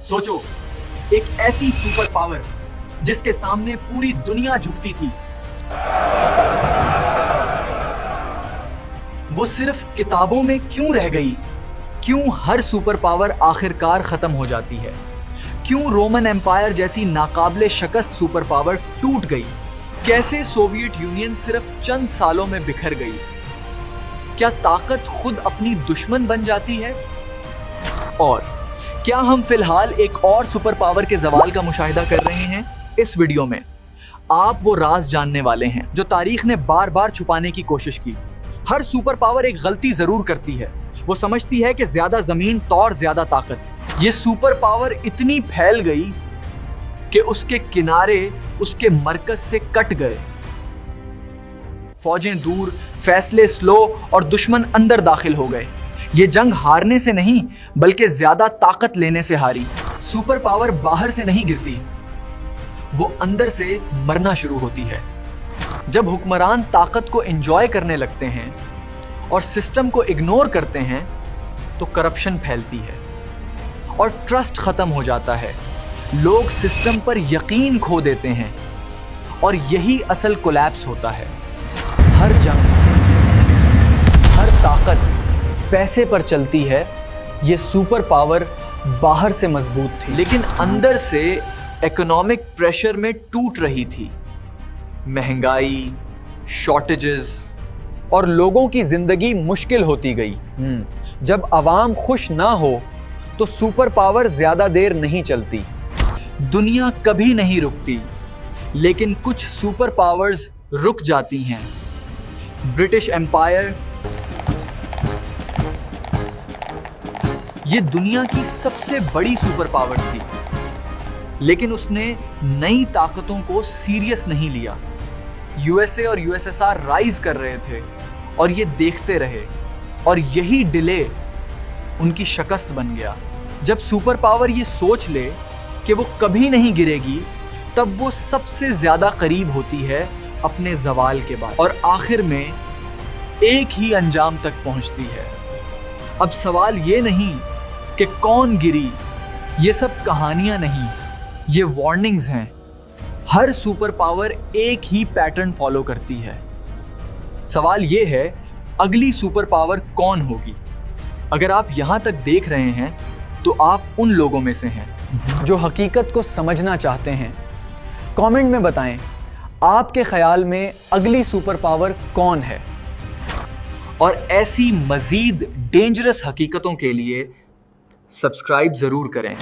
सोचो, एक ऐसी सुपर पावर जिसके सामने पूरी दुनिया झुकती थी, वो सिर्फ किताबों में क्यों रह गई? क्यों हर सुपर पावर आखिरकार खत्म हो जाती है? क्यों रोमन एम्पायर जैसी नाकाबिले शिकस्त सुपर पावर टूट गई? कैसे सोवियत यूनियन सिर्फ चंद सालों में बिखर गई? क्या ताकत खुद अपनी दुश्मन बन जाती है? और क्या हम फिलहाल एक और सुपर पावर के जवाल का मुशाहिदा कर रहे हैं? इस वीडियो में आप वो राज जानने वाले हैं जो तारीख ने बार बार छुपाने की कोशिश की। हर सुपर पावर एक गलती जरूर करती है। वो समझती है कि ज्यादा जमीन तो और ज्यादा ताकत। ये सुपर पावर इतनी फैल गई कि उसके किनारे उसके मरकज से कट गए। फौजें दूर, फैसले स्लो और दुश्मन अंदर दाखिल हो गए। ये जंग हारने से नहीं बल्कि ज्यादा ताकत लेने से हारी। सुपर पावर बाहर से नहीं गिरती, वो अंदर से मरना शुरू होती है। जब हुक्मरान ताकत को एंजॉय करने लगते हैं और सिस्टम को इग्नोर करते हैं तो करप्शन फैलती है और ट्रस्ट खत्म हो जाता है। लोग सिस्टम पर यकीन खो देते हैं और यही असल कोलैप्स होता है। हर जंग, हर ताकत पैसे पर चलती है। ये सुपर पावर बाहर से मजबूत थी लेकिन अंदर से इकोनॉमिक प्रेशर में टूट रही थी। महंगाई, शॉर्टेजेस और लोगों की जिंदगी मुश्किल होती गई। जब आवाम खुश ना हो तो सुपर पावर ज्यादा देर नहीं चलती। दुनिया कभी नहीं रुकती, लेकिन कुछ सुपर पावर्स रुक जाती हैं। ब्रिटिश एम्पायर ये दुनिया की सबसे बड़ी सुपर पावर थी, लेकिन उसने नई ताकतों को सीरियस नहीं लिया। यूएसए और यूएसएसआर राइज कर रहे थे और ये देखते रहे, और यही डिले उनकी शिकस्त बन गया। जब सुपर पावर ये सोच ले कि वो कभी नहीं गिरेगी, तब वो सबसे ज्यादा करीब होती है अपने जवाल के बाद और आखिर में एक ही अंजाम तक पहुंचती है। अब सवाल ये नहीं कि कौन गिरी, ये सब कहानियां नहीं, ये वार्निंग्स हैं। हर सुपर पावर एक ही पैटर्न फॉलो करती है। सवाल ये है, अगली सुपर पावर कौन होगी? अगर आप यहां तक देख रहे हैं तो आप उन लोगों में से हैं जो हकीकत को समझना चाहते हैं। कमेंट में बताएं, आपके ख्याल में अगली सुपर पावर कौन है? और ऐसी मजीद डेंजरस हकीकतों के लिए सब्सक्राइब जरूर करें।